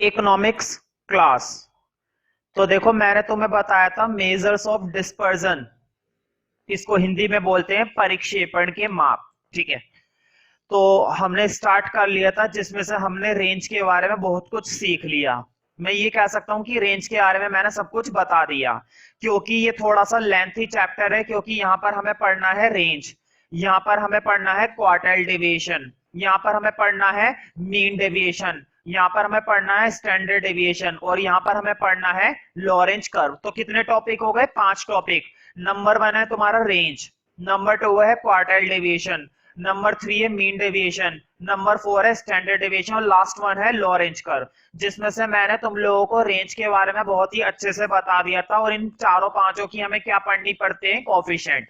Economics class. तो देखो मैंने तुम्हें बताया था मेजर्स ऑफ डिस्पर्जन, इसको हिंदी में बोलते हैं परिक्षेपण के माप। ठीक है, तो हमने स्टार्ट कर लिया था जिसमें से हमने रेंज के बारे में बहुत कुछ सीख लिया। मैं ये कह सकता हूँ कि रेंज के बारे में मैंने सब कुछ बता दिया, क्योंकि ये थोड़ा सा लेंथी चैप्टर है, क्योंकि यहाँ पर हमें पढ़ना है रेंज, यहाँ पर हमें पढ़ना है क्वार्टाइल डेविएशन, यहाँ पर हमें पढ़ना है मीन डेविएशन, यहाँ पर हमें पढ़ना है स्टैंडर्ड डेविएशन, और यहाँ पर हमें पढ़ना है लॉरेंज कर्व। तो कितने टॉपिक हो गए? 5 टॉपिक। नंबर 1 है तुम्हारा रेंज, नंबर 2 है क्वार्टाइल डेविएशन, नंबर 3 है मीन डेविएशन, नंबर 4 है स्टैंडर्ड डेविएशन, और लास्ट वन है लॉरेंज कर्व, जिसमें से मैंने तुम लोगों को रेंज के बारे में बहुत ही अच्छे से बता दिया था। और इन चारों पांचों की हमें क्या पढ़नी पड़ते हैं? कोफिशिएंट।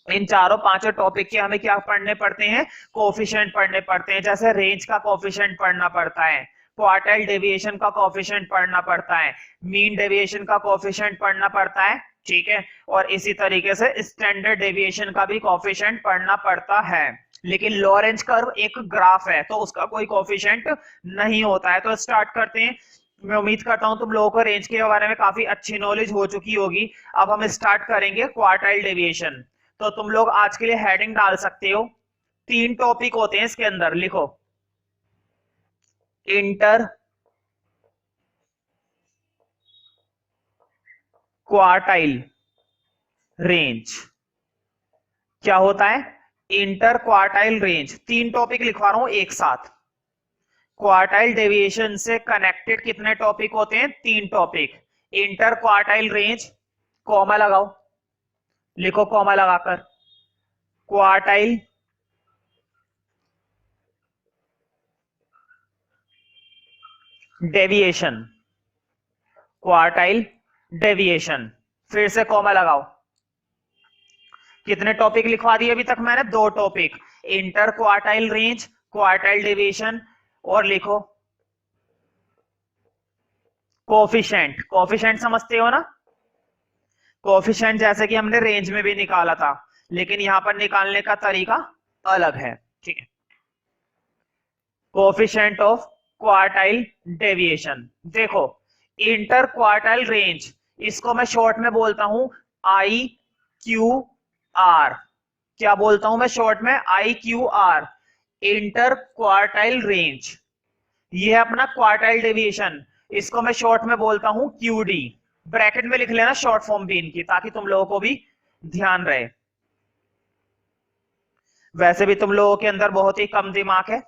इन चारों पांचों टॉपिक के हमें क्या पढ़ने पड़ते हैं? कोफिशिएंट पढ़ने पड़ते हैं। जैसे रेंज का कोफिशिएंट पढ़ना पड़ता है, क्वार्टाइल डेविएशन का कोफिशिएंट पढ़ना पड़ता है, मीन डेविएशन का कोफिशिएंट पढ़ना पड़ता है, ठीक है, और इसी तरीके से स्टैंडर्ड डेविएशन का भी कोफिशिएंट पढ़ना पड़ता है। लेकिन लॉरेंज कर्व एक ग्राफ है, तो उसका कोई कोफिशिएंट नहीं होता है। तो स्टार्ट करते हैं। मैं उम्मीद करता हूं तुम लोगों को रेंज के बारे में काफी अच्छी नॉलेज हो चुकी होगी। अब हम स्टार्ट करेंगे क्वार्टाइल डेविएशन। तो तुम लोग आज के लिए हेडिंग डाल सकते हो, 3 टॉपिक होते हैं इसके अंदर, लिखो इंटर क्वार्टाइल रेंज। क्या होता है? Inter quartile range. 3 टॉपिक लिखवा रहा हूं एक साथ। क्वार्टाइल डेविएशन से कनेक्टेड कितने टॉपिक होते हैं? 3 topic. Inter quartile range, comma लगाओ, लिखो कॉमा लगाकर, क्वार्टाइल डेविएशन, क्वार्टाइल डेविएशन, फिर से कॉमा लगाओ। कितने टॉपिक लिखवा दिए अभी तक मैंने? 2 topic, inter quartile range, quartile deviation, और लिखो कोफिशिएंट। कोफिशिएंट समझते हो ना? कोफिशिएंट जैसे कि हमने रेंज में भी निकाला था, लेकिन यहां पर निकालने का तरीका अलग है। ठीक है, कोफिशिएंट ऑफ क्वार्टाइल डेविएशन। देखो इंटर क्वार्टाइल रेंज, इसको मैं शॉर्ट में बोलता हूं आई क्यू आर। क्या बोलता हूं मैं शॉर्ट में? I Q R, inter quartile range. ये है अपना क्वार्टाइल डेविएशन, इसको मैं शॉर्ट में बोलता हूं क्यू डी। ब्रैकेट में लिख लेना शॉर्ट फॉर्म भी इनकी, ताकि तुम लोगों को भी ध्यान रहे। वैसे भी तुम लोगों के अंदर बहुत ही कम दिमाग है,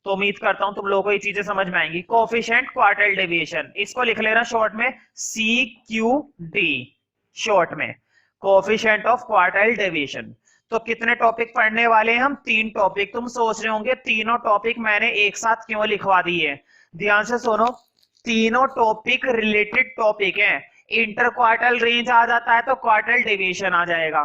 तो उम्मीद करता हूं तुम लोगों को ये चीजें समझ में आएंगी। कोफिशिएंट क्वार्टाइल डेविएशन, इसको लिख लेना शॉर्ट में सी क्यू डी, शॉर्ट में कोफिशिएंट ऑफ क्वार्टाइल डेविएशन। तो कितने टॉपिक पढ़ने वाले हैं हम? 3 टॉपिक। तुम सोच रहे होंगे तीनों टॉपिक मैंने एक साथ क्यों लिखवा दिए? ध्यान से सुनो, तीनों टॉपिक रिलेटेड टॉपिक हैं। इंटर क्वार्टाइल रेंज आ जाता है तो क्वार्टाइल डेविएशन आ जाएगा।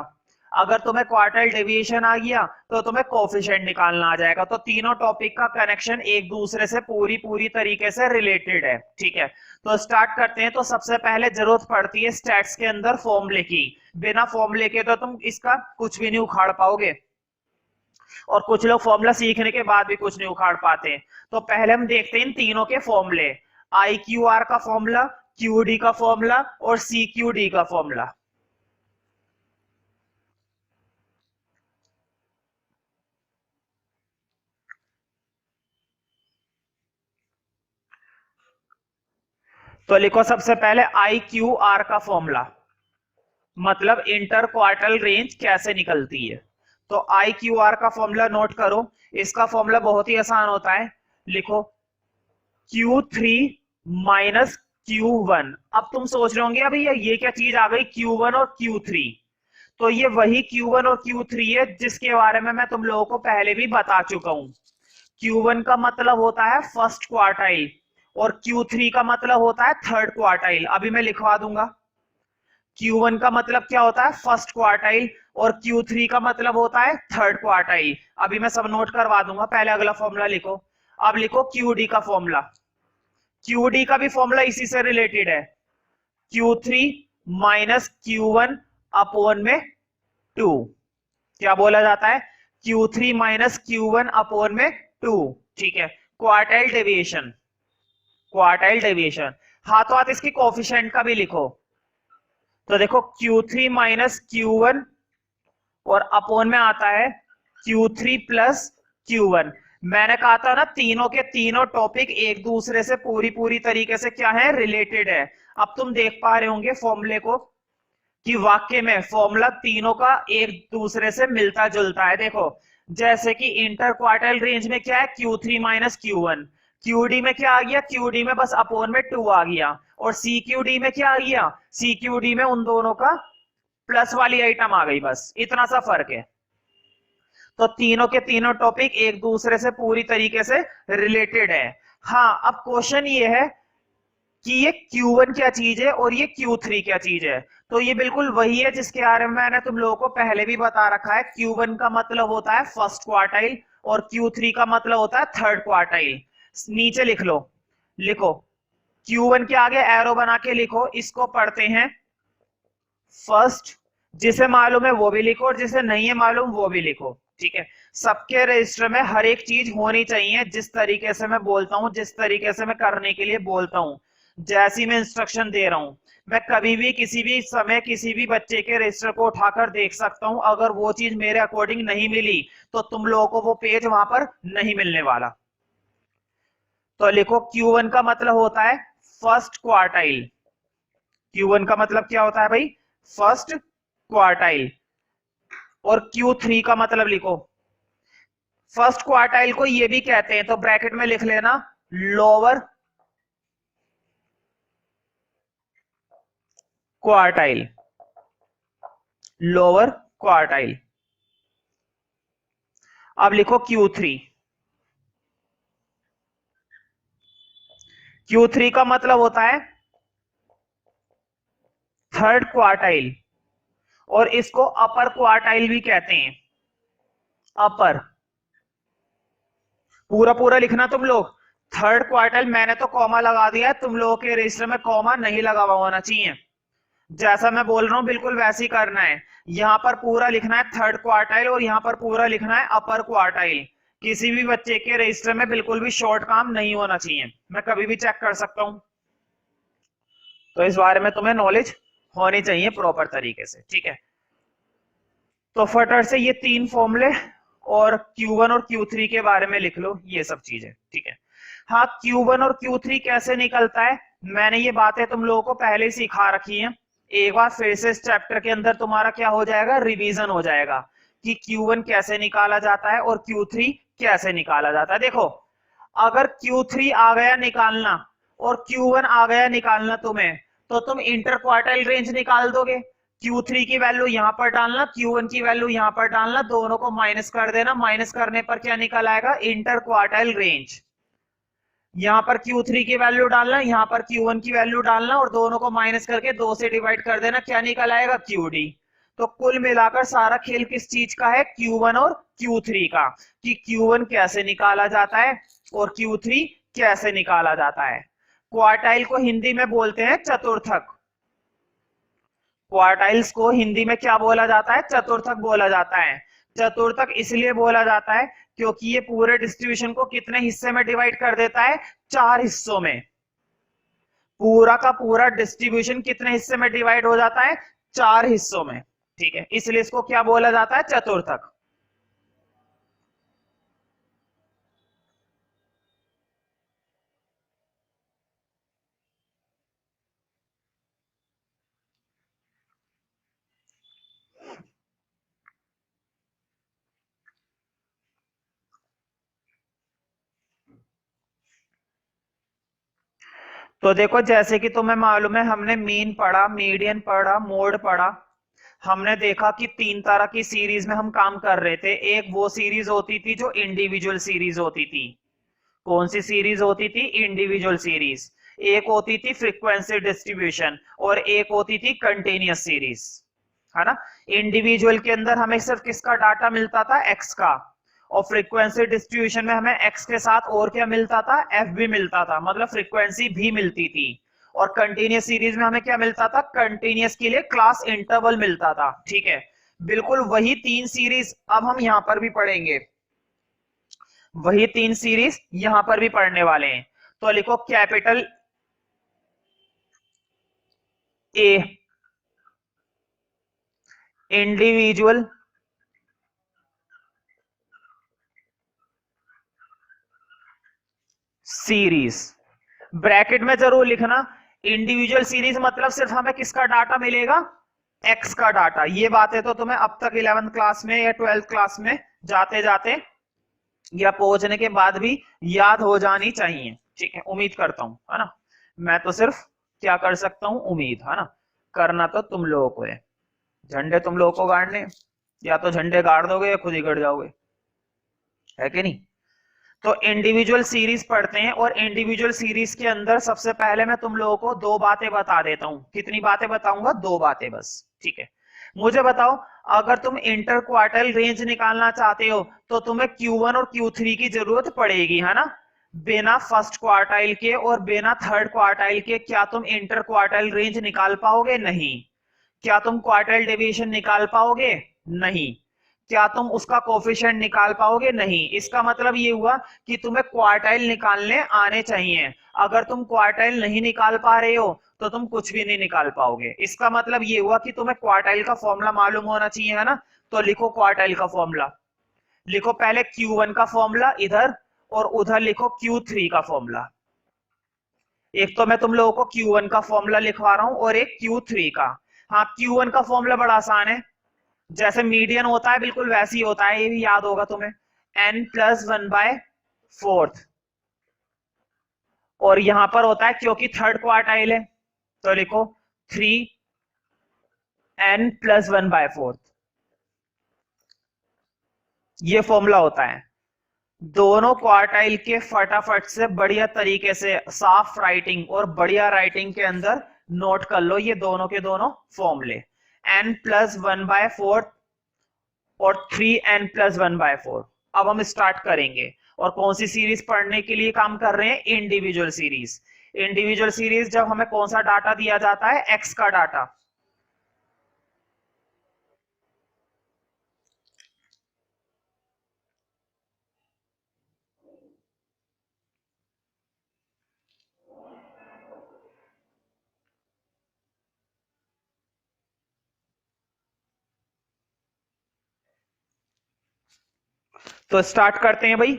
अगर तुम्हें क्वार्टाइल डेविएशन आ गया तो तुम्हें कोफिशिएंट निकालना आ जाएगा। तो तीनों टॉपिक का कनेक्शन एक दूसरे से पूरी तरीके से रिलेटेड है। ठीक है, तो स्टार्ट करते हैं। तो सबसे पहले जरूरत पड़ती है स्टैट्स के अंदर फॉर्मूले की। बिना फॉर्मूले के तो तुम इसका कुछ भी नहीं उखाड़ पाओगे, और कुछ लोग फॉर्मूला सीखने के बाद भी कुछ नहीं उखाड़ पाते। तो पहले हम देखते हैं इन तीनों के फॉर्मूले, आई क्यू आर का फॉर्मूला, क्यू डी का फॉर्मूला, और सी क्यू डी का फॉर्मूला। तो लिखो सबसे पहले आई क्यू आर का फॉर्मूला, मतलब इंटर क्वार्टल रेंज कैसे निकलती है। तो आई क्यू आर का फॉर्मूला नोट करो। इसका फॉर्मूला बहुत ही आसान होता है, लिखो Q3 माइनस Q1। अब तुम सोच रहे होंगे अभी ये क्या चीज आ गई Q1 और Q3? तो ये वही Q1 और Q3 है जिसके बारे में मैं तुम लोगों को पहले भी बता चुका हूं। Q1 का मतलब होता है फर्स्ट क्वार्टाइल, और Q3 का मतलब होता है थर्ड क्वार्टाइल। अभी मैं लिखवा दूंगा। Q1 का मतलब क्या होता है? फर्स्ट क्वार्टाइल, और Q3 का मतलब होता है थर्ड क्वार्टाइल। अभी मैं सब नोट करवा दूंगा, पहले अगला फॉर्मूला लिखो। अब लिखो QD का फॉर्मूला। QD का भी फॉर्मूला इसी से रिलेटेड है, Q3 माइनस Q1 अपॉन में 2। क्या बोला जाता है? Q3 माइनस Q1 अपॉन में 2। ठीक है, क्वार्टाइल डेविएशन। Quartile deviation. हाथों हाथ इसकी कोफिशिएंट का भी लिखो। तो देखो Q3 माइनस Q1 और अपोन में आता है Q3 प्लस Q1। मैंने कहा था ना तीनों के तीनों टॉपिक एक दूसरे से पूरी तरीके से क्या है, रिलेटेड है। अब तुम देख पा रहे होंगे फॉर्मूले को कि वाक्य में फॉर्मूला तीनों का एक दूसरे से मिलता जुलता है। देखो जैसे कि इंटर क्वार्टाइल रेंज में क्या है, Q3 माइनस Q1। QD में क्या आ गया, QD में बस अपोन में 2 आ गया। और CQD में क्या आ गया, CQD में उन दोनों का प्लस वाली आइटम आ गई, बस इतना सा फर्क है। तो तीनों के तीनों टॉपिक एक दूसरे से पूरी तरीके से रिलेटेड है। हाँ, अब क्वेश्चन ये है कि ये Q1 क्या चीज है और ये Q3 क्या चीज है। तो ये बिल्कुल वही है जिसके बारे में मैंने तुम लोगों को पहले भी बता रखा है। Q1 का मतलब होता है फर्स्ट क्वार्टाइल और Q3 का मतलब होता है थर्ड क्वार्टाइल। नीचे लिख लो, लिखो Q1 के आगे एरो बना के लिखो, इसको पढ़ते हैं फर्स्ट। जिसे मालूम है वो भी लिखो और जिसे नहीं है मालूम वो भी लिखो, ठीक है। सबके रजिस्टर में हर एक चीज होनी चाहिए जिस तरीके से मैं बोलता हूं, जिस तरीके से मैं करने के लिए बोलता हूं, जैसी मैं इंस्ट्रक्शन दे रहा हूं। मैं कभी भी किसी भी समय किसी भी बच्चे के रजिस्टर को उठाकर देख सकता हूं। अगर वो चीज मेरे अकॉर्डिंग नहीं मिली तो तुम लोगों को वो पेज वहां पर नहीं मिलने वाला। तो लिखो Q1 का मतलब होता है फर्स्ट क्वार्टाइल। Q1 का मतलब क्या होता है भाई, फर्स्ट क्वार्टाइल। और Q3 का मतलब लिखो, फर्स्ट क्वार्टाइल को ये भी कहते हैं, तो ब्रैकेट में लिख लेना लोअर क्वार्टाइल, लोअर क्वार्टाइल। अब लिखो Q3। Q3 का मतलब होता है थर्ड क्वार्टाइल और इसको अपर क्वार्टाइल भी कहते हैं। अपर पूरा पूरा लिखना तुम लोग। थर्ड क्वार्टाइल मैंने तो कॉमा लगा दिया है, तुम लोगों के रजिस्टर में कॉमा नहीं लगा हुआ होना चाहिए। जैसा मैं बोल रहा हूं बिल्कुल वैसे ही करना है। यहां पर पूरा लिखना है थर्ड क्वार्टाइल और यहां पर पूरा लिखना है अपर क्वार्टाइल। किसी भी बच्चे के रजिस्टर में बिल्कुल भी शॉर्ट काम नहीं होना चाहिए, मैं कभी भी चेक कर सकता हूं। तो इस बारे में तुम्हें नॉलेज होनी चाहिए प्रॉपर तरीके से, ठीक है। तो फटाफट से ये तीन फॉर्मूले और Q1 और Q3 के बारे में लिख लो, ये सब चीजें, ठीक है। हाँ, Q1 और Q3 कैसे निकलता है, मैंने ये बातें तुम लोगों को पहले ही सिखा रखी हैं। एक बार फिर से इस चैप्टर के अंदर तुम्हारा क्या हो जाएगा, रिवीजन हो जाएगा कि Q1 कैसे निकाला जाता है और Q3 कैसे निकाला जाता है। देखो अगर Q3 आ गया निकालना और Q1 आ गया निकालना तुम्हें, तो तुम इंटर क्वार्टाइल रेंज निकाल दोगे। Q3 की वैल्यू यहां पर डालना, Q1 की वैल्यू यहां पर डालना, दोनों को माइनस कर देना। माइनस करने पर क्या निकल आएगा, इंटर क्वार्टाइल रेंज। यहां पर Q3 की वैल्यू डालना, यहां पर Q1 की वैल्यू डालना और दोनों को माइनस करके 2 से डिवाइड कर देना, क्या निकल आएगा, QD। तो कुल मिलाकर सारा खेल किस चीज का है, Q1 और Q3 का, कि Q1 कैसे निकाला जाता है और Q3 कैसे निकाला जाता है। क्वार्टाइल को हिंदी में बोलते हैं चतुर्थक। क्वार्टाइल्स को हिंदी में क्या बोला जाता है, चतुर्थक बोला जाता है। चतुर्थक इसलिए बोला जाता है क्योंकि ये पूरे डिस्ट्रीब्यूशन को कितने हिस्से में डिवाइड कर देता है, 4 हिस्सों में। पूरा का पूरा डिस्ट्रीब्यूशन कितने हिस्से में डिवाइड हो जाता है, 4 हिस्सों में, ठीक है। इसलिए इसको क्या बोला जाता है, चतुर्थक। तो देखो जैसे कि तुम्हें मालूम है, हमने मीन पढ़ा, मीडियन पढ़ा, मोड पढ़ा। हमने देखा कि 3 तरह की सीरीज में हम काम कर रहे थे। एक वो सीरीज होती थी जो इंडिविजुअल सीरीज होती थी। कौन सी सीरीज होती थी, इंडिविजुअल सीरीज। एक होती थी फ्रीक्वेंसी डिस्ट्रीब्यूशन और एक होती थी कंटिन्यूअस सीरीज, है ना। इंडिविजुअल के अंदर हमें सिर्फ किसका डाटा मिलता था, एक्स का। और फ्रीक्वेंसी डिस्ट्रीब्यूशन में हमें एक्स के साथ और क्या मिलता था, एफ भी मिलता था, मतलब फ्रीक्वेंसी भी मिलती थी। और कंटिन्यूअस सीरीज में हमें क्या मिलता था, कंटिन्यूअस के लिए क्लास इंटरवल मिलता था, ठीक है। बिल्कुल वही 3 सीरीज अब हम यहां पर भी पढ़ेंगे, वही 3 सीरीज यहां पर भी पढ़ने वाले हैं। तो लिखो capital A individual series, bracket में जरूर लिखना। इंडिविजुअल सीरीज मतलब सिर्फ हमें किसका डाटा मिलेगा, एक्स का डाटा। ये बातें तो तुम्हें अब तक 11th क्लास में या 12th क्लास में जाते जाते या पहुंचने के बाद भी याद हो जानी चाहिए, ठीक है, उम्मीद करता हूं, है ना। मैं तो सिर्फ क्या कर सकता हूं, उम्मीद, है ना। करना तो तुम लोगों को है, झंडे तुम लोगों को गाड़ने, या तो झंडे गाड़ दोगे या खुद ही गड़ जाओगे, है कि नहीं। तो इंडिविजुअल सीरीज पढ़ते हैं, और इंडिविजुअल सीरीज के अंदर सबसे पहले मैं तुम लोगों को दो बातें बता देता हूं। कितनी बातें बताऊंगा, दो बातें बस, ठीक है। मुझे बताओ, अगर तुम इंटर क्वार्टाइल रेंज निकालना चाहते हो तो तुम्हें Q1 और Q3 की जरूरत पड़ेगी, है ना। बिना फर्स्ट क्वार्टाइल के और बिना थर्ड क्वार्टाइल के क्या तुम इंटर क्वार्टाइल रेंज निकाल पाओगे, नहीं। क्या तुम क्वार्टाइल डेविएशन निकाल पाओगे, नहीं। क्या तुम उसका कोफिशिएंट निकाल पाओगे, नहीं। इसका मतलब ये हुआ कि तुम्हें क्वार्टाइल निकालने आने चाहिए। अगर तुम क्वार्टाइल नहीं निकाल पा रहे हो तो तुम कुछ भी नहीं निकाल पाओगे। इसका मतलब ये हुआ कि तुम्हें क्वार्टाइल का फॉर्मूला मालूम होना चाहिए, है ना। तो लिखो क्वार्टाइल का फॉर्मूला, लिखो पहले Q1 का फॉर्मूला इधर, और उधर लिखो Q3 का फॉर्मूला। एक तो मैं तुम लोगों को Q1 का फॉर्मूला लिखवा रहा हूं और एक Q3 का। हाँ, Q1 का फॉर्मूला बड़ा आसान है, जैसे मीडियन होता है बिल्कुल वैसे ही होता है, ये भी याद होगा तुम्हें, n+1/4। और यहां पर होता है क्योंकि थर्ड क्वार्टाइल है, तो लिखो 3n+1/4। ये फॉर्मूला होता है। दोनों क्वार्टाइल के फटाफट से बढ़िया तरीके से साफ राइटिंग और बढ़िया राइटिंग के अंदर नोट कर लो ये दोनों के दोनों फॉर्मूले, n+1/4 और 3n+1/4। अब हम स्टार्ट करेंगे, और कौन सी सीरीज पढ़ने के लिए काम कर रहे हैं, इंडिविजुअल सीरीज। इंडिविजुअल सीरीज जब हमें कौन सा डाटा दिया जाता है, एक्स का डाटा। तो स्टार्ट करते हैं भाई,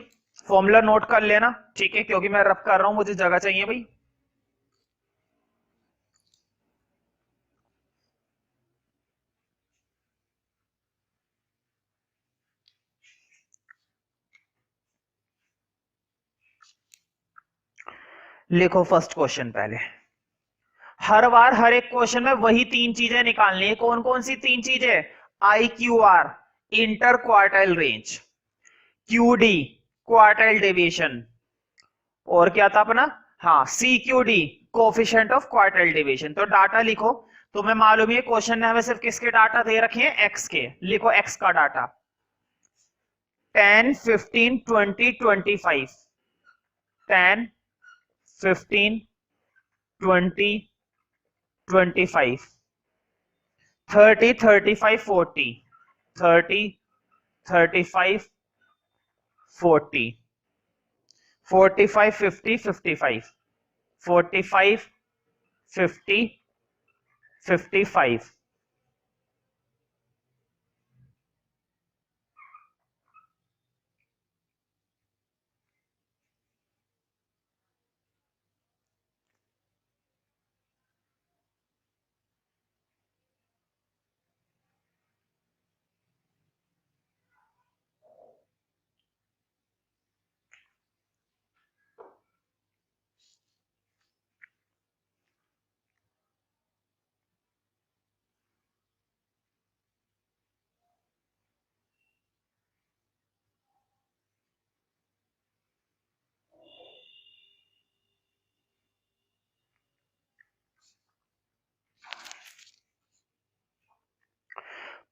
फॉर्मूला नोट कर लेना, ठीक है, क्योंकि मैं रफ कर रहा हूं, मुझे जगह चाहिए भाई। लिखो फर्स्ट क्वेश्चन पहले। हर बार हर एक क्वेश्चन में वही तीन चीजें निकालनी है। कौन कौन सी तीन चीजें, IQR inter quartile range, QD quartile deviation, और क्या था अपना, हाँ, CQD coefficient of quartile deviation. तो डाटा लिखो, तुम्हें मालूम है क्वेश्चन ने हमें सिर्फ किसके डाटा दे रखे हैं, एक्स के। लिखो एक्स का डाटा 10, 15, 20, 25। 10, 15, 20, 25, 30, 35, 40, 30, 35, 40, 45, 50, 55, 45, 50, 55।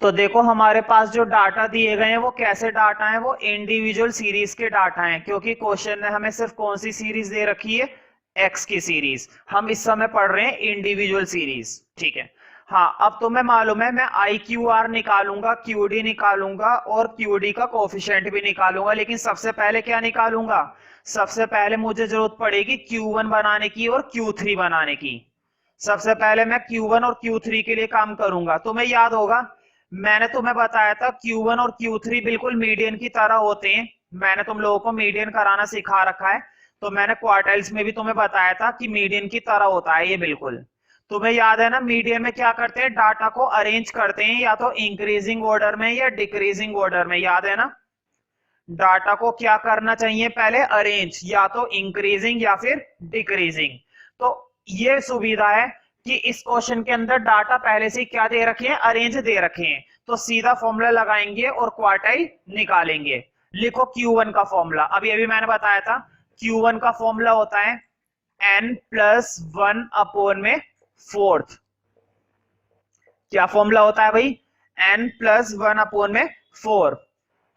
तो देखो हमारे पास जो डाटा दिए गए हैं वो कैसे डाटा हैं, वो इंडिविजुअल सीरीज के डाटा हैं, क्योंकि क्वेश्चन ने हमें सिर्फ कौन सी सीरीज दे रखी है, एक्स की सीरीज। हम इस समय पढ़ रहे हैं इंडिविजुअल सीरीज, ठीक है। हाँ, अब तुम्हें मालूम है मैं आई क्यू आर निकालूंगा, क्यू डी निकालूंगा और क्यू डी का कोफिशिएंट भी निकालूंगा, लेकिन सबसे पहले क्या निकालूंगा? सबसे पहले मुझे जरूरत पड़ेगी Q1 बनाने की और Q3 बनाने की। सबसे पहले मैं Q1 और Q3 के लिए काम करूंगा। तुम्हें याद होगा मैंने तुम्हें बताया था Q1 और Q3 बिल्कुल मीडियन की तरह होते हैं। मैंने तुम लोगों को मीडियन कराना सिखा रखा है, तो मैंने क्वार्टाइल्स में भी तुम्हें बताया था कि मीडियन की तरह होता है ये। बिल्कुल तुम्हें याद है ना, मीडियन में क्या करते हैं? डाटा को अरेंज करते हैं या तो इंक्रीजिंग ऑर्डर में या डिक्रीजिंग ऑर्डर में, याद है ना? डाटा को क्या करना चाहिए? पहले अरेंज, या तो इंक्रीजिंग या फिर डिक्रीजिंग। तो ये सुविधा है कि इस क्वेश्चन के अंदर डाटा पहले से क्या दे रखे हैं? अरेंज दे रखे हैं। तो सीधा फॉर्मूला लगाएंगे और क्वार्टाइल निकालेंगे। लिखो Q1 का फॉर्मूला, अभी अभी मैंने बताया था। Q1 का फॉर्मूला होता है n+1 अपॉन में फोर्थ। क्या फॉर्मूला होता है भाई? n+1 अपॉन में 4।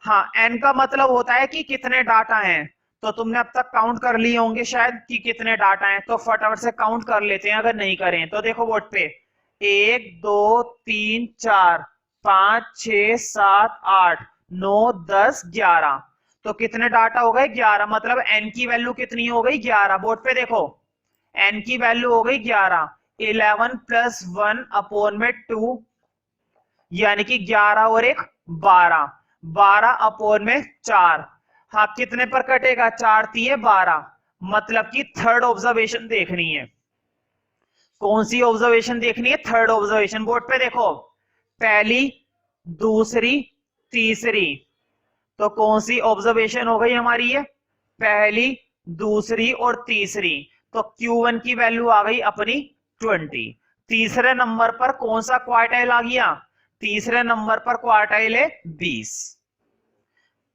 हाँ, n का मतलब होता है कि कितने डाटा हैं। तो तुमने अब तक काउंट कर लिए होंगे शायद कि कितने डाटा हैं, तो फटाफट से काउंट कर लेते हैं अगर नहीं करें तो। देखो बोर्ड पे 1 2 3 4 5 6 7 8 9 10 11। तो कितने डाटा हो गए? 11। मतलब n की वैल्यू कितनी हो गई? 11। बोर्ड पे देखो n की वैल्यू हो गई 11। 11+1 अपॉन में 2, यानी कि 11 और 1 12। 12 अपॉन में 4। हाँ, कितने पर कटेगा? 4 3 12। मतलब कि थर्ड ऑब्जर्वेशन देखनी है। कौन सी ऑब्जर्वेशन देखनी है? Third observation. बोर्ड पे देखो पहली, दूसरी, तीसरी। तो कौन सी ऑब्जर्वेशन हो गई हमारी ये? पहली, दूसरी और तीसरी। तो Q1 की वैल्यू आ गई अपनी 20। तीसरे नंबर पर कौन सा क्वार्टाइल आ गया? तीसरे नंबर पर क्वार्टाइल है 20।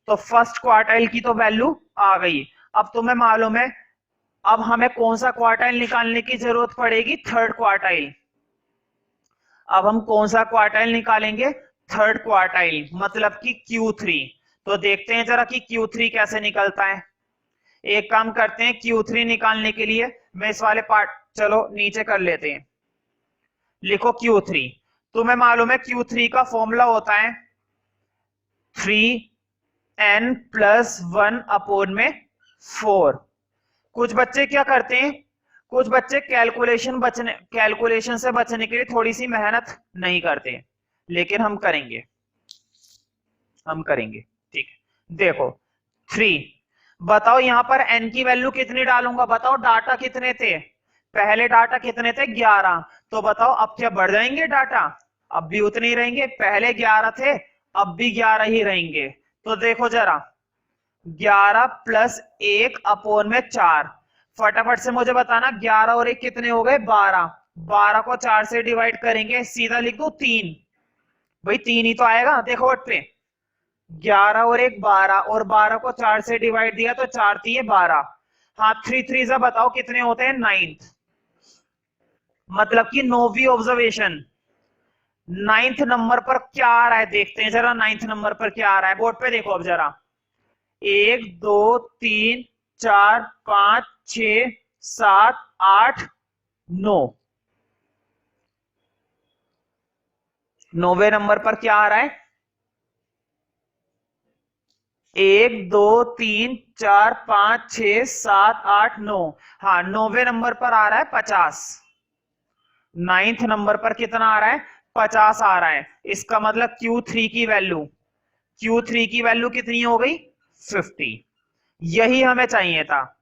तो फर्स्ट क्वार्टाइल की तो वैल्यू आ गई। अब तुम्हें मालूम है अब हमें कौन सा क्वार्टाइल निकालने की जरूरत पड़ेगी? Third quartile. अब हम कौन सा क्वार्टाइल निकालेंगे? थर्ड क्वार्टाइल, मतलब कि Q3। तो देखते हैं जरा कि Q3 कैसे निकलता है। एक काम करते हैं, Q3 निकालने के लिए मैं इस वाले पार्ट चलो नीचे कर लेते हैं। लिखो Q3। तुम्हें मालूम है Q3 का फॉर्मूला होता है 3n+1 अपॉन में 4। कुछ बच्चे क्या करते हैं? कुछ बच्चे कैलकुलेशन से बचने के लिए थोड़ी सी मेहनत नहीं करते, लेकिन हम करेंगे, ठीक है। देखो 3, बताओ यहां पर n की वैल्यू कितनी डालूंगा? बताओ डाटा कितने थे? पहले डाटा कितने थे? 11। तो बताओ अब क्या बढ़ जाएंगे डाटा? अब भी उतने ही रहेंगे। पहले 11 थे, अब भी 11 ही रहेंगे। तो देखो जरा 11+1 अपॉन में 4। फटाफट से मुझे बताना 11 और 1 कितने हो गए? 12। 12 को 4 से डिवाइड करेंगे, सीधा लिख दो 3। भाई 3 ही तो आएगा। देखो वट पे 11 और 1 12, और 12 को 4 से डिवाइड दिया तो 4 3 12। हाँ, 3 3 से बताओ कितने होते हैं? 9। मतलब कि 9वीं ऑब्जर्वेशन। 9th नंबर पर क्या आ रहा है? देखते हैं जरा 9th नंबर पर क्या आ रहा है। बोर्ड पे देखो अब जरा 1 2 3 4 5 6 7 8 9। 9वें नंबर पर क्या आ रहा है? 1 2 3 4 5 6 7 8 9। हाँ, 9वें नंबर पर आ रहा है 50। 9th नंबर पर कितना आ रहा है? 50 आ रहा है। इसका मतलब Q3 की वैल्यू कितनी हो गई? 50। यही हमें चाहिए था।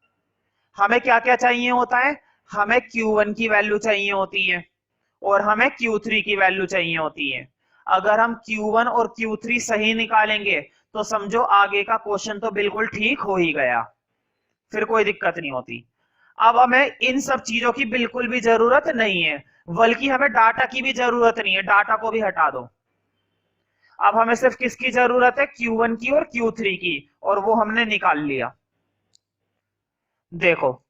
हमें क्या क्या चाहिए होता है? हमें Q1 की वैल्यू चाहिए होती है और हमें Q3 की वैल्यू चाहिए होती है। अगर हम Q1 और Q3 सही निकालेंगे तो समझो आगे का क्वेश्चन तो बिल्कुल ठीक हो ही गया, फिर कोई दिक्कत नहीं होती। अब हमें इन सब चीजों की बिल्कुल भी जरूरत नहीं है, बल्कि हमें डाटा की भी जरूरत नहीं है। डाटा को भी हटा दो। अब हमें सिर्फ किसकी जरूरत है? Q1 की और Q3 की, और वो हमने निकाल लिया। देखो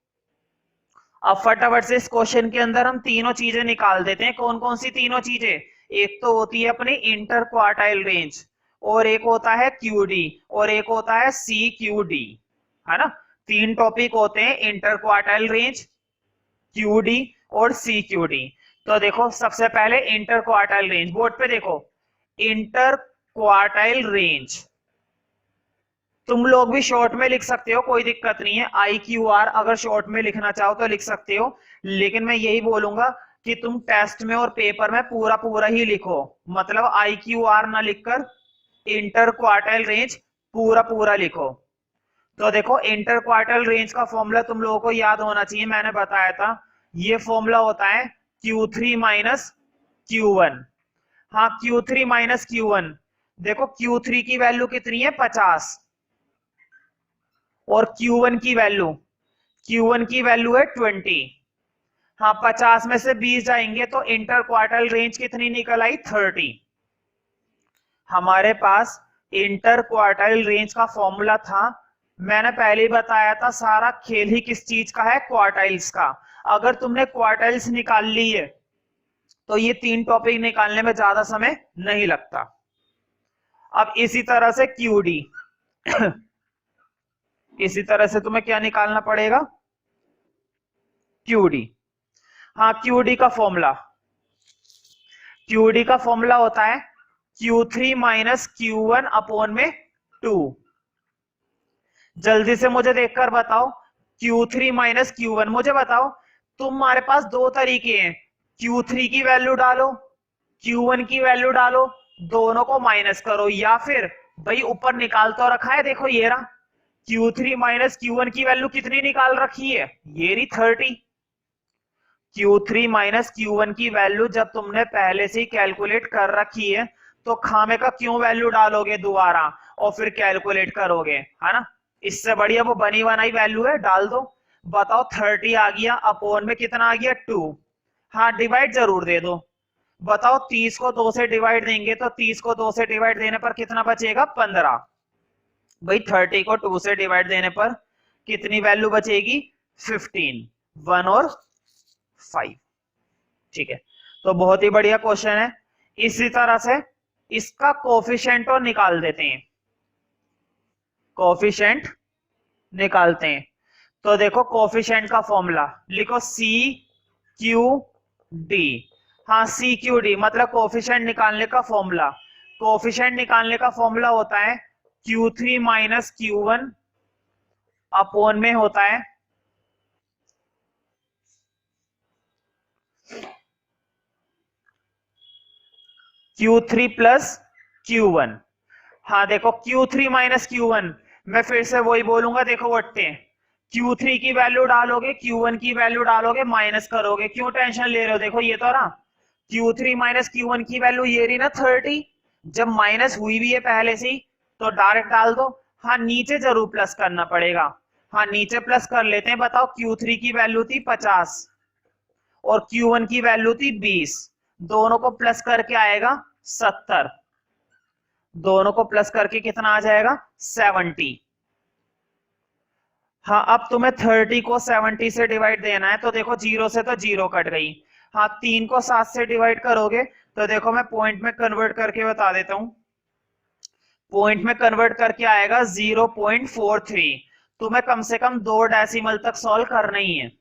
अब फटाफट से इस क्वेश्चन के अंदर हम तीनों चीजें निकाल देते हैं। कौन कौन सी तीनों चीजें? एक तो होती है अपनी इंटर क्वार्टाइल रेंज, और एक होता है QD, और एक होता है CQD, है ना? 3 टॉपिक होते हैं, इंटर क्वार्टाइल रेंज, QD और CQD। तो देखो सबसे पहले इंटर क्वार्टाइल रेंज, बोर्ड पे देखो इंटर क्वार्टाइल रेंज, तुम लोग भी शॉर्ट में लिख सकते हो, कोई दिक्कत नहीं है। IQR अगर शॉर्ट में लिखना चाहो तो लिख सकते हो, लेकिन मैं यही बोलूंगा कि तुम टेस्ट में और पेपर में पूरा पूरा ही लिखो, मतलब IQR ना लिखकर इंटर क्वार्टाइल रेंज पूरा पूरा लिखो। तो देखो इंटर क्वार्टाइल रेंज का फॉर्मूला तुम लोगों को याद होना चाहिए, मैंने बताया था। ये फॉर्मूला होता है Q3 माइनस Q1। हाँ Q3 माइनस Q1, देखो Q3 की वैल्यू कितनी है 50, और Q1 की वैल्यू है 20। हाँ 50 में से 20 जाएंगे तो इंटर क्वार्टाइल रेंज कितनी निकल आई 30। हमारे पास इंटर क्वार्टाइल रेंज का फॉर्मूला था, मैंने पहले ही बताया था, सारा खेल ही किस चीज का है, क्वार्टाइल्स का। अगर तुमने क्वार्टाइल्स निकाल ली है तो ये 3 टॉपिक निकालने में ज्यादा समय नहीं लगता। अब इसी तरह से QD इसी तरह से तुम्हें क्या निकालना पड़ेगा, QD। हाँ QD का फॉर्मूला होता है Q3 माइनस Q1 अपॉन में 2। जल्दी से मुझे देखकर बताओ Q3 माइनस Q1, मुझे बताओ तुम्हारे पास दो तरीके हैं, Q3 की वैल्यू डालो, Q1 की वैल्यू डालो, दोनों को माइनस करो, या फिर भाई ऊपर निकाल तो रखा है, देखो ये रहा Q3 माइनस Q1 की वैल्यू कितनी निकाल रखी है, ये रही 30। Q3 माइनस Q1 की वैल्यू जब तुमने पहले से ही कैलकुलेट कर रखी है तो खामे का क्यों वैल्यू डालोगे दोबारा और फिर कैलकुलेट करोगे, है ना। इससे बढ़िया वो बनी बनाई वैल्यू है, डाल दो। बताओ 30 आ गया, अपॉन में कितना आ गया 2। हाँ डिवाइड जरूर दे दो। बताओ 30 को 2 से डिवाइड देंगे तो 30 को 2 से डिवाइड देने पर कितना बचेगा 15। भाई 30 को 2 से डिवाइड देने पर कितनी वैल्यू बचेगी 15, 1 और 5। ठीक है, तो बहुत ही बढ़िया क्वेश्चन है। इसी तरह से इसका कोफिशिएंट और निकाल देते हैं, कोफिशिएंट निकालते हैं। तो देखो कोफिशिएंट का फॉर्मूला लिखो CQD। हाँ CQD मतलब कोफिशिएंट निकालने का फॉर्मूला। कोफिशिएंट निकालने का फॉर्मूला होता है Q3 माइनस Q1 अपॉन में होता है Q3 प्लस Q1। हाँ देखो Q3 माइनस Q1, मैं फिर से वही बोलूंगा, देखो वटते हैं, Q3 की वैल्यू डालोगे, Q1 की वैल्यू डालोगे, माइनस करोगे, क्यों टेंशन ले रहे हो, देखो ये तो रहा Q3 माइनस Q1 की वैल्यू ये रही ना 30, जब माइनस हुई भी है पहले से ही तो डायरेक्ट डाल दो। हाँ नीचे जरूर प्लस करना पड़ेगा, हाँ नीचे प्लस कर लेते हैं। बताओ Q3 की वैल्यू थी 50 और Q1 की वैल्यू थी 20, दोनों को प्लस करके आएगा 70, दोनों को प्लस करके कितना आ जाएगा 70। हाँ अब तुम्हें 30 को 70 से डिवाइड देना है, तो देखो 0 से तो 0 कट गई। हाँ 3 को 7 से डिवाइड करोगे तो देखो मैं पॉइंट में कन्वर्ट करके बता देता हूं, पॉइंट में कन्वर्ट करके आएगा 0.43। तुम्हें कम से कम 2 डेसिमल तक सॉल्व करना ही है।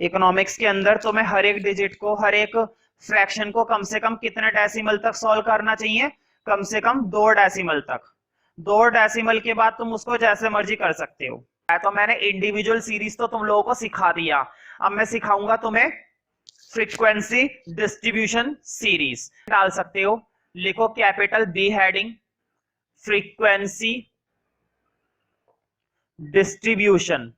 इकोनॉमिक्स के अंदर तुम्हें हर एक डिजिट को, हर एक फ्रैक्शन को कम से कम कितने डेसिमल तक सॉल्व करना चाहिए, कम से कम 2 डेसिमल तक। 2 डेसिमल के बाद तुम उसको जैसे मर्जी कर सकते हो। तो मैंने इंडिविजुअल सीरीज तो तुम लोगों को सिखा दिया, अब मैं सिखाऊंगा तुम्हें फ्रीक्वेंसी डिस्ट्रीब्यूशन सीरीज। डाल सकते हो, लिखो capital B heading frequency distribution,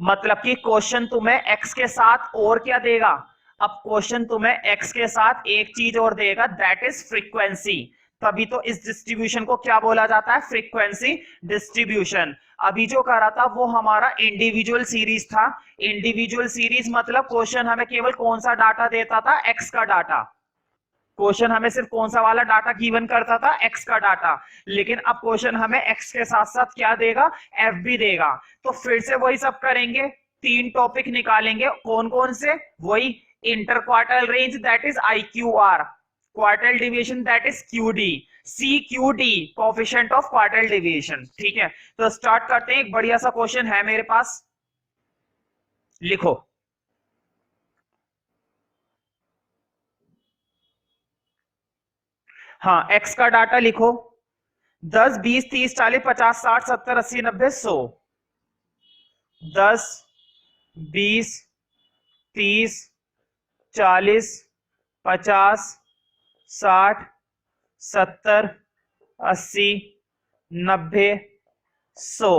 मतलब कि क्वेश्चन तुम्हें एक्स के साथ और क्या देगा, अब क्वेश्चन तुम्हें एक्स के साथ एक चीज और देगा, दैट इज फ्रीक्वेंसी। तभी तो इस डिस्ट्रीब्यूशन को क्या बोला जाता है, फ्रीक्वेंसी डिस्ट्रीब्यूशन। अभी जो करा था वो हमारा इंडिविजुअल सीरीज था। इंडिविजुअल सीरीज मतलब क्वेश्चन हमें केवल कौन सा डाटा देता था, एक्स का डाटा। क्वेश्चन हमें सिर्फ कौन सा वाला डाटा गिवन करता था, एक्स का डाटा। लेकिन अब क्वेश्चन हमें एक्स के साथ साथ क्या देगा, एफ भी देगा। तो फिर से वही सब करेंगे, 3 टॉपिक निकालेंगे, कौन कौन से, वही inter quartile range that is IQR, quartile deviation that is QD, CQD coefficient of quartile deviation. ठीक है, तो स्टार्ट करते हैं। एक बढ़िया सा क्वेश्चन है मेरे पास, लिखो हाँ, एक्स का डाटा लिखो 10, 20, 30, 40, 50, 60, 70, 80, 90, 100। 10, 20, 30, 40, 50, 60, 70, 80, 90, 100।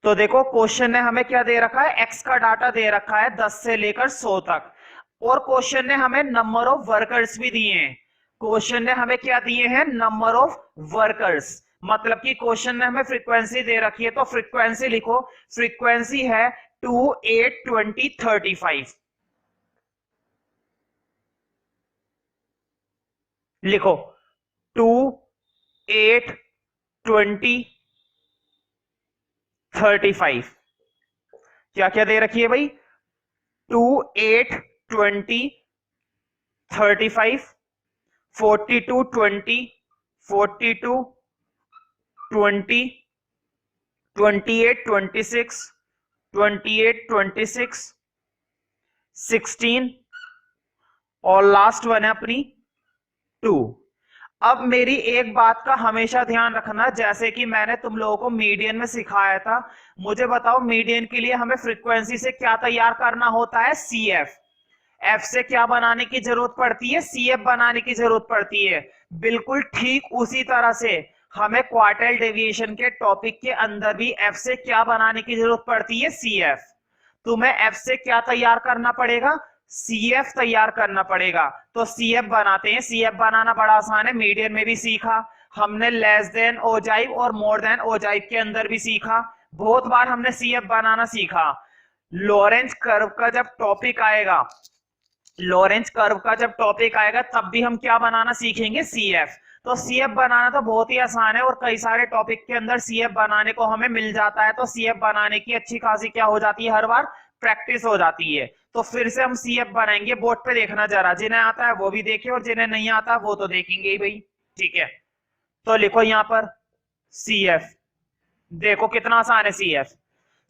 तो देखो क्वेश्चन ने हमें क्या दे रखा है, एक्स का डाटा दे रखा है 10 से लेकर 100 तक, और क्वेश्चन ने हमें नंबर ऑफ वर्कर्स भी दिए हैं। क्वेश्चन ने हमें क्या दिए हैं, नंबर ऑफ वर्कर्स। मतलब कि क्वेश्चन ने हमें फ्रीक्वेंसी दे रखी है, तो फ्रीक्वेंसी लिखो, फ्रीक्वेंसी है 2, 8, 20, 35। लिखो 2, 8, 20, 35। क्या क्या दे रखी है भाई, 2, 8, 20, 35, 42, 20, 42, 20, 28, 26, 28, 26, 16, और लास्ट वन है अपनी 2। अब मेरी एक बात का हमेशा ध्यान रखना, जैसे कि मैंने तुम लोगों को मीडियन में सिखाया था, मुझे बताओ मीडियन के लिए हमें फ्रीक्वेंसी से क्या तैयार करना होता है, सीएफ। एफ से क्या बनाने की जरूरत पड़ती है, सीएफ बनाने की जरूरत पड़ती है। बिल्कुल ठीक उसी तरह से हमें क्वार्टाइल डेविएशन के टॉपिक के अंदर भी एफ से क्या बनाने की जरूरत पड़ती है, सीएफ। तुम्हें एफ से क्या तैयार करना पड़ेगा, सीएफ तैयार करना पड़ेगा। तो सीएफ बनाते हैं, सीएफ बनाना बड़ा आसान है, मीडियन में भी सीखा हमने, लेस देन ओजाइव और मोर देन ओजाइव के अंदर भी सीखा, बहुत बार हमने सीएफ बनाना सीखा। लॉरेंज कर्व का जब टॉपिक आएगा, लॉरेंज कर्व का जब टॉपिक आएगा तब भी हम क्या बनाना सीखेंगे, सीएफ। तो सीएफ बनाना तो बहुत ही आसान है, और कई सारे टॉपिक के अंदर सीएफ बनाने को हमें मिल जाता है, तो सीएफ बनाने की अच्छी खासी क्या हो जाती है, हर बार प्रैक्टिस हो जाती है। तो फिर से हम सीएफ बनाएंगे, बोर्ड पे देखना जरा, जिन्हें आता है वो भी देखिए और जिन्हें नहीं आता वो तो देखेंगे ही भाई, ठीक है। तो लिखो यहां पर सीएफ, देखो कितना आसान है सीएफ।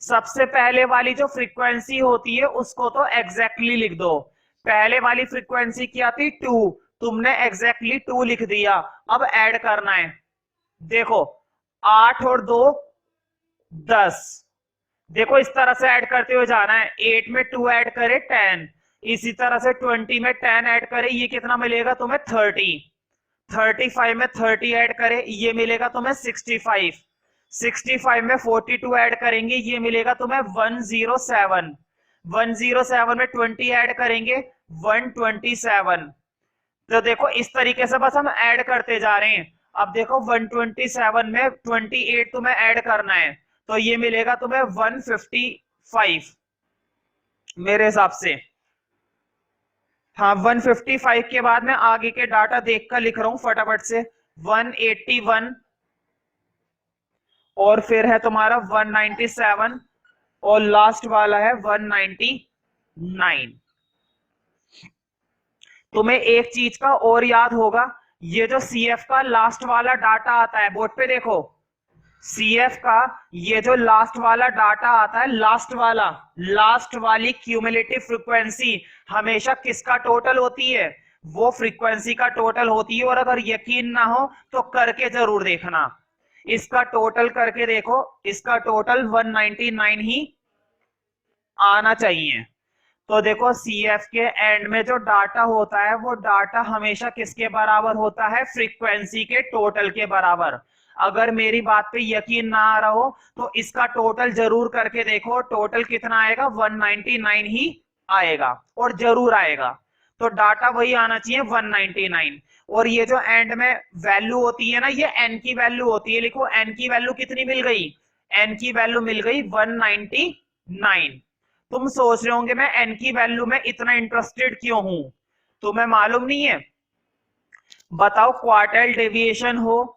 सबसे पहले वाली जो फ्रीक्वेंसी होती है उसको तो एग्जैक्टली लिख दो। पहले वाली फ्रीक्वेंसी क्या थी, 2, तुमने एग्जैक्टली 2 लिख दिया। अब ऐड करना है, देखो 8 और 2 10, देखो इस तरह से ऐड करते हुए जाना है। 8 में 2 ऐड करे 10, इसी तरह से 20 में 10 ऐड करे, ये कितना मिलेगा तुम्हें, 30। 35 में 30 ऐड करे, ये मिलेगा तुम्हें 65। 65 में 42 ऐड करेंगे, ये मिलेगा तुम्हें 107। 107 में 20 ऐड करेंगे, 127। तो देखो इस तरीके से बस हम ऐड करते जा रहे हैं। अब देखो 127 में 28 तुम्हें ऐड करना है, तो ये मिलेगा तुम्हें 155 मेरे हिसाब से। हाँ, 155 के बाद मैं आगे के डाटा देखकर लिख रहा हूं फटाफट से, 181, और फिर है तुम्हारा 197, और लास्ट वाला है 199। तुम्हें एक चीज का और याद होगा, ये जो सीएफ का लास्ट वाला डाटा आता है, बोर्ड पे देखो, सीएफ का ये जो लास्ट वाला डाटा आता है, लास्ट वाली क्यूमुलेटिव फ्रीक्वेंसी हमेशा किसका टोटल होती है, वो फ्रीक्वेंसी का टोटल होती है। और अगर यकीन ना हो तो करके जरूर देखना, इसका टोटल करके देखो, इसका टोटल 199 ही आना चाहिए। तो देखो सीएफ के एंड में जो डाटा होता है वो डाटा हमेशा किसके बराबर होता है, फ्रीक्वेंसी के टोटल के बराबर। अगर मेरी बात पे यकीन ना आ रहा हो तो इसका टोटल जरूर करके देखो, टोटल कितना आएगा, 199 ही आएगा, और जरूर आएगा। तो डाटा वही आना चाहिए 199। और ये जो एंड में वैल्यू होती है ना, ये एन की वैल्यू होती है, लिखो एन की वैल्यू कितनी मिल गई, एन की वैल्यू मिल गई 199। तुम सोच रहे होंगे मैं एन की वैल्यू में इतना इंटरेस्टेड क्यों हूं, तुम्हें मालूम नहीं है, बताओ क्वार्टाइल डेविएशन हो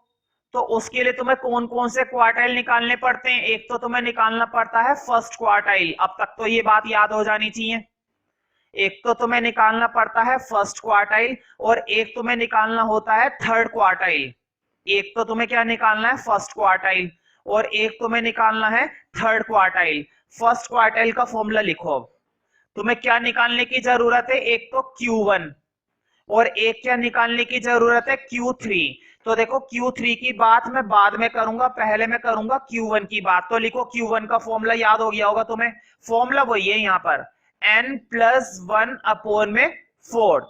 तो उसके लिए तुम्हें कौन कौन से क्वार्टाइल निकालने पड़ते हैं। एक तो तुम्हें निकालना पड़ता है फर्स्ट क्वार्टाइल, अब तक तो ये बात याद हो जानी चाहिए। एक तो तुम्हें निकालना पड़ता है फर्स्ट क्वार्टाइल, और एक तुम्हें निकालना होता है थर्ड क्वार्टाइल। एक तो तुम्हें क्या निकालना है, फर्स्ट क्वार्टाइल, और एक तुम्हें निकालना है थर्ड क्वार्टाइल। फर्स्ट क्वार्टाइल का फॉर्मूला लिखो, तुम्हें क्या निकालने की जरूरत है, एक तो Q1, और एक क्या निकालने की जरूरत है, Q3। तो देखो Q3 की बात मैं बाद में करूंगा, पहले मैं करूंगा Q1 की बात। तो लिखो Q1 का फॉर्मूला याद हो गया होगा तुम्हें, फॉर्मूला वही है यहाँ पर n+1/4,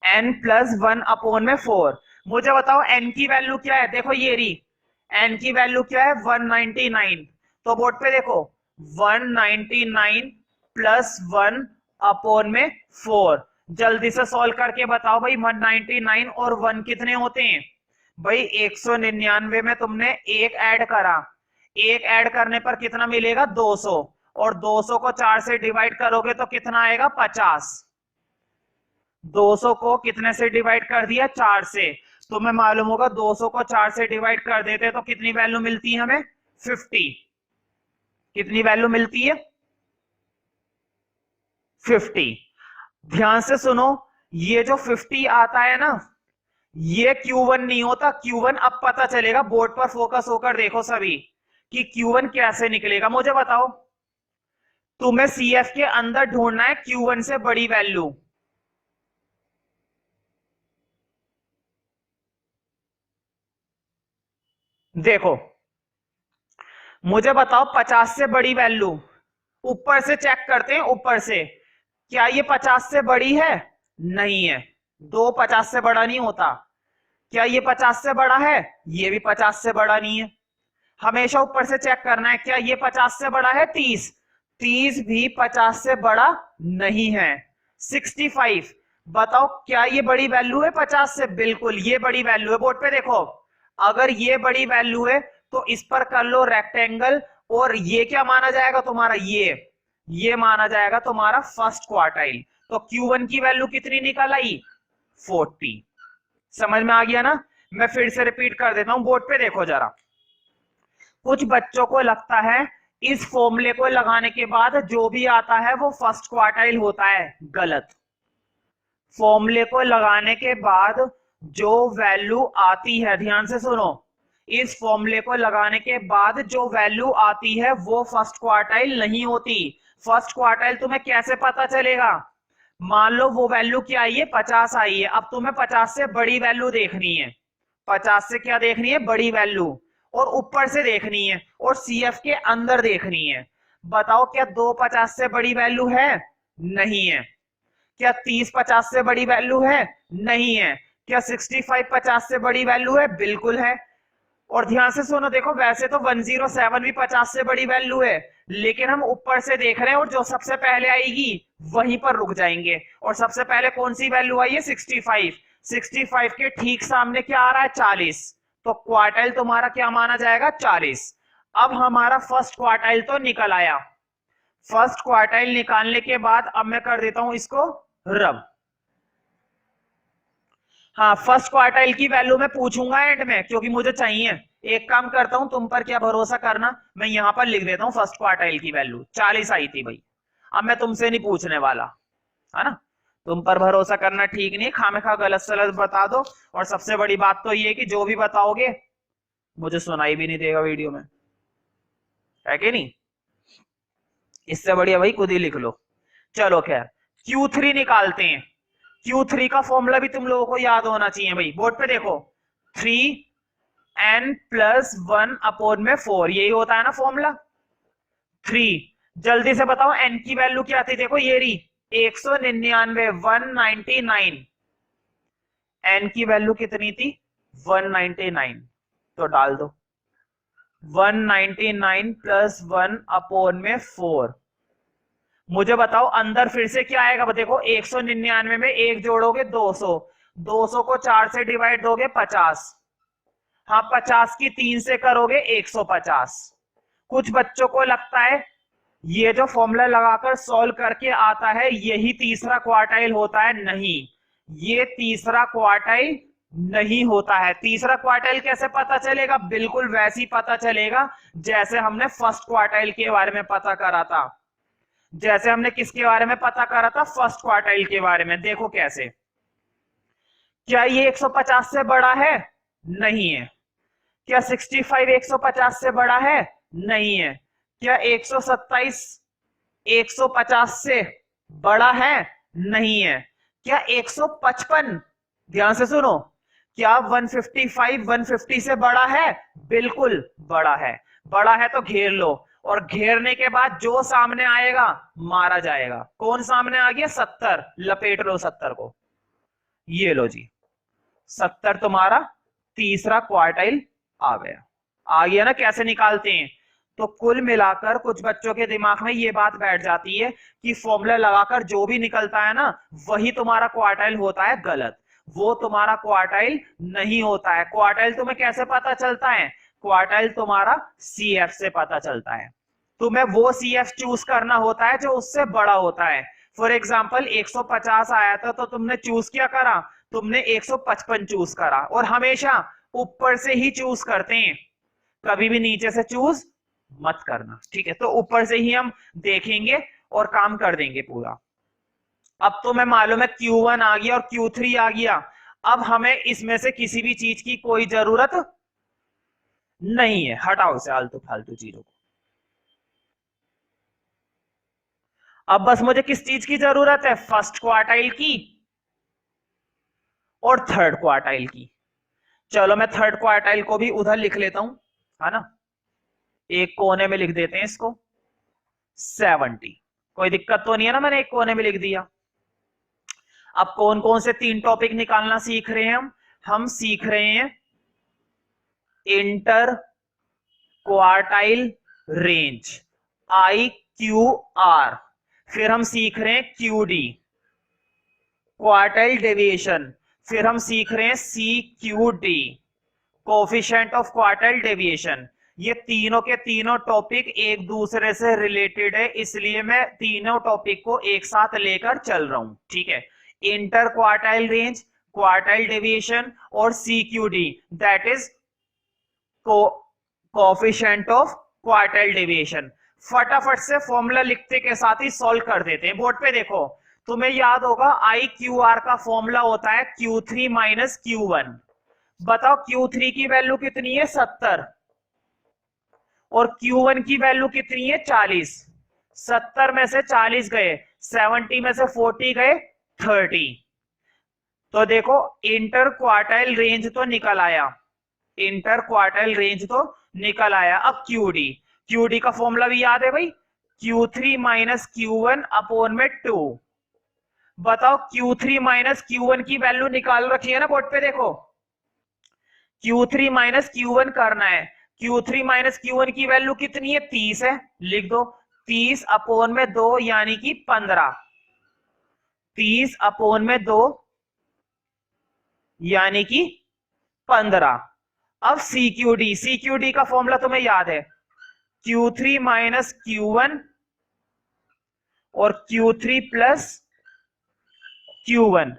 n+1/4। मुझे बताओ n की वैल्यू क्या है, देखो ये रही, n की वैल्यू क्या है 199। तो बोर्ड पे देखो 199 + 1/4। जल्दी से सॉल्व करके बताओ भाई 199 और 1 कितने होते हैं भाई 199 में तुमने एक ऐड करा, एक ऐड करने पर कितना मिलेगा 200, और 200 को 4 से डिवाइड करोगे तो कितना आएगा 50। 200 को कितने से डिवाइड कर दिया 4 से, तुम्हें मालूम होगा 200 को 4 से डिवाइड कर देते तो कितनी वैल्यू मिलती है हमें 50। कितनी वैल्यू मिलती है 50। ध्यान से सुनो, ये जो 50 आता है ना, ये Q1 नहीं होता। Q1 अब पता चलेगा, बोर्ड पर फोकस होकर देखो सभी कि Q1 कैसे निकलेगा। मुझे बताओ, तुम्हें CF के अंदर ढूंढना है Q1 से बड़ी वैल्यू। देखो मुझे बताओ 50 से बड़ी वैल्यू, ऊपर से चेक करते हैं, ऊपर से क्या ये 50 से बड़ी है, नहीं है, 2 50 से बड़ा नहीं होता। क्या ये 50 से बड़ा है, ये भी 50 से बड़ा नहीं है। हमेशा ऊपर से चेक करना है, क्या ये 50 से बड़ा है 30, 30 भी 50 से बड़ा नहीं है। 65 बताओ क्या ये बड़ी वैल्यू है 50 से, बिल्कुल ये बड़ी वैल्यू है। बोर्ड पे देखो, अगर ये बड़ी वैल्यू है तो इस पर कर लो रेक्टेंगल, और ये क्या माना जाएगा तुम्हारा, ये माना जाएगा तुम्हारा फर्स्ट क्वार्टाइल। तो Q1 की वैल्यू कितनी निकल आई 40। समझ में आ गया ना, मैं फिर से रिपीट कर देता हूं, बोर्ड पे देखो जरा। कुछ बच्चों को लगता है इस फॉर्मूले को लगाने के बाद जो भी आता है वो फर्स्ट क्वार्टाइल होता है, गलत। फॉर्मूले को लगाने के बाद जो वैल्यू आती है, ध्यान से सुनो, इस फॉर्मूले को लगाने के बाद जो वैल्यू आती है वो फर्स्ट क्वार्टाइल नहीं होती। फर्स्ट क्वार्टाइल तुम्हें कैसे पता चलेगा, मान लो वो वैल्यू क्या आई है 50 आई है, अब तुम्हें 50 से बड़ी वैल्यू देखनी है, 50 से क्या देखनी है बड़ी वैल्यू, और ऊपर से देखनी है, और CF के अंदर देखनी है। बताओ क्या 2 50 से बड़ी वैल्यू है, नहीं है। क्या 30 50 से बड़ी वैल्यू है, नहीं है। क्या 65 50 से बड़ी वैल्यू है, बिल्कुल है। और ध्यान से सुनो, देखो वैसे तो 107 भी 50 से बड़ी वैल्यू है, लेकिन हम ऊपर से देख रहे हैं और जो सबसे पहले आएगी वहीं पर रुक जाएंगे। और सबसे पहले कौन सी वैल्यू आई है 65, 65 के ठीक सामने क्या आ रहा है 40, तो क्वार्टाइल तुम्हारा क्या माना जाएगा 40। अब हमारा फर्स्ट क्वार्टाइल तो निकल आया। फर्स्ट क्वार्टाइल निकालने के बाद अब मैं कर देता हूं इसको रब। हाँ, फर्स्ट क्वार्टाइल की वैल्यू मैं पूछूंगा एंड में, क्योंकि मुझे चाहिए। एक काम करता हूं, तुम पर क्या भरोसा करना, मैं यहां पर लिख देता हूं फर्स्ट क्वार्टाइल की वैल्यू 40 आई थी भाई। अब मैं तुमसे नहीं पूछने वाला, है ना। तुम पर भरोसा करना ठीक नहीं, खामेखा गलत सलत बता दो। और सबसे बड़ी बात तो ये कि जो भी बताओगे मुझे सुनाई भी नहीं देगा वीडियो में, है कि नहीं। इससे बढ़िया भाई खुद ही लिख लो। चलो खैर, Q3 निकालते हैं। Q3 का फॉर्मूला भी तुम लोगों को याद होना चाहिए भाई। बोर्ड पे देखो 3n+1/4, यही होता है ना फॉर्मूला 3। जल्दी से बताओ n की वैल्यू क्या थी, देखो ये रही 199, 199। n की वैल्यू कितनी थी 199, तो डाल दो 199 + 1/4। मुझे बताओ अंदर फिर से क्या आएगा, देखो 199 में एक जोड़ोगे 200, 200 को 4 से डिवाइड दोगे 50, हाँ 50 की 3 से करोगे 150। कुछ बच्चों को लगता है ये जो फॉर्मूला लगाकर सॉल्व करके आता है यही तीसरा क्वार्टाइल होता है, नहीं, ये तीसरा क्वार्टाइल नहीं होता है। तीसरा क्वार्टाइल कैसे पता चलेगा, बिल्कुल वैसे ही पता चलेगा जैसे हमने फर्स्ट क्वार्टाइल के बारे में पता करा था। जैसे हमने किसके बारे में पता करा था, फर्स्ट क्वार्टाइल के बारे में। देखो कैसे, क्या ये 150 से बड़ा है, नहीं है। क्या 65 150 से बड़ा है, नहीं है। क्या 127 150 से बड़ा है, नहीं है। क्या 155, ध्यान से सुनो, क्या 155 150 से बड़ा है? बिल्कुल बड़ा है। बड़ा है तो घेर लो, और घेरने के बाद जो सामने आएगा मारा जाएगा। कौन सामने आ गया? 70, लपेट लो 70 को। ये लो जी, 70 तुम्हारा तीसरा क्वार्टाइल आ गया। आ गया ना? कैसे निकालते हैं? तो कुल मिलाकर कुछ बच्चों के दिमाग में ये बात बैठ जाती है कि फॉर्मूला लगाकर जो भी निकलता है ना वही तुम्हारा क्वार्टाइल होता है। गलत, वो तुम्हारा क्वार्टाइल नहीं होता है। क्वार्टाइल तुम्हें कैसे पता चलता है? क्वार्टाइल तुम्हारा सीएफ से पता चलता है। तुम्हें वो सीएफ चूज करना होता है जो उससे बड़ा होता है। फॉर एग्जाम्पल 150 आया था तो तुमने चूज क्या करा? तुमने 155 चूज करा। और हमेशा ऊपर से ही चूज करते हैं, कभी भी नीचे से चूज मत करना, ठीक है? तो ऊपर से ही हम देखेंगे और काम कर देंगे पूरा। अब तो मैं मालूम है Q1 आ गया और Q3 आ गया। अब हमें इसमें से किसी भी चीज की कोई जरूरत नहीं है। हटाओ इसे आलतू फालतू चीजों को। अब बस मुझे किस चीज की जरूरत है? फर्स्ट क्वार्टाइल की और थर्ड क्वार्टाइल की। चलो मैं थर्ड क्वार्टाइल को भी उधर लिख लेता हूं, है ना? एक कोने में लिख देते हैं इसको 70। कोई दिक्कत तो नहीं है ना? मैंने एक कोने में लिख दिया। अब कौन कौन से 3 टॉपिक निकालना सीख रहे हैं हम सीख रहे हैं इंटर क्वार्टाइल रेंज, IQR। फिर हम सीख रहे हैं QD, क्वार्टाइल डेविएशन। फिर हम सीख रहे हैं CQD, coefficient of quartile deviation. ये तीनों के तीनों टॉपिक एक दूसरे से रिलेटेड है, इसलिए मैं तीनों टॉपिक को एक साथ लेकर चल रहा हूं, ठीक है? Inter quartile range, quartile deviation और CQD, that is coefficient of quartile deviation. फटाफट से फॉर्मूला लिखते के साथ ही सॉल्व कर देते हैं। बोर्ड पे देखो, तुम्हें याद होगा IQR का फॉर्मूला होता है Q3 माइनस Q1। बताओ Q3 की वैल्यू कितनी है? 70, और Q1 की वैल्यू कितनी है? 40। 70 में से 40 गए, 70 में से 40 गए, 30। तो देखो इंटर क्वार्टाइल रेंज तो निकल आया, इंटर क्वार्टाइल रेंज तो निकल आया। अब QD का फॉर्मूला भी याद है भाई, Q3 माइनस Q1 अपॉन में 2। बताओ Q3 माइनस Q1 की वैल्यू निकाल रखी है ना बोर्ड पे? देखो Q3 माइनस Q1 करना है। Q3 माइनस Q1 की वैल्यू कितनी है? 30 है, लिख दो 30 अपॉन में 2 यानी कि 15। 30 अपॉन में 2 यानी कि 15। अब CQD का फॉर्मूला तुम्हें याद है, Q3 माइनस Q1 और Q3 प्लस Q1।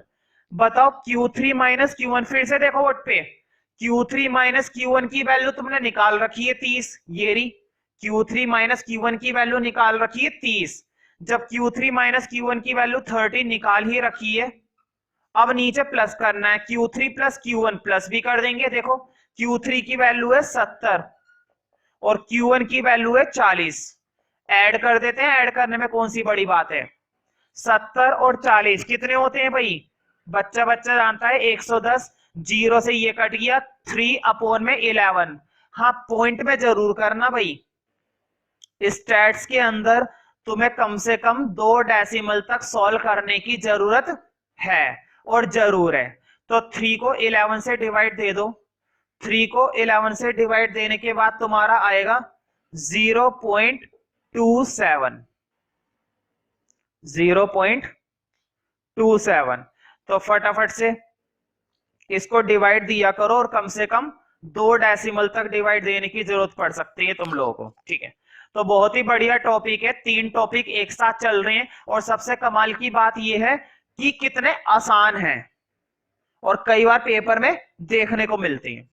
बताओ Q3 माइनस Q1, फिर से देखो बोर्ड पे, Q3 माइनस Q1 की वैल्यू तुमने निकाल रखी है 30, ये रही। Q3 माइनस Q1 की वैल्यू निकाल रखी है 30। जब Q3 माइनस Q1 की वैल्यू 30 निकाल ही रखी है, अब नीचे प्लस करना है। Q3 प्लस Q1 प्लस भी कर देंगे। देखो Q3 की वैल्यू है 70 और Q1 की वैल्यू है 40। ऐड कर देते हैं, ऐड करने में कौन सी बड़ी बात है? 70 और 40 कितने होते हैं भाई? बच्चा बच्चा जानता है 110। जीरो से ये कट गया, 3 अपॉन में 11। हाँ पॉइंट में जरूर करना भाई, स्टैट्स के अंदर तुम्हें कम से कम 2 डेसिमल तक सॉल्व करने की जरूरत है और जरूर है। तो 3 को 11 से डिवाइड दे दो। 3 को 11 से डिवाइड देने के बाद तुम्हारा आएगा 0.27। 0.27। तो फटाफट से इसको डिवाइड दिया करो, और कम से कम 2 डेसिमल तक डिवाइड देने की जरूरत पड़ सकती है तुम लोगों को, ठीक है? तो बहुत ही बढ़िया टॉपिक है, 3 टॉपिक एक साथ चल रहे हैं। और सबसे कमाल की बात यह है कि कितने आसान हैं और कई बार पेपर में देखने को मिलते हैं।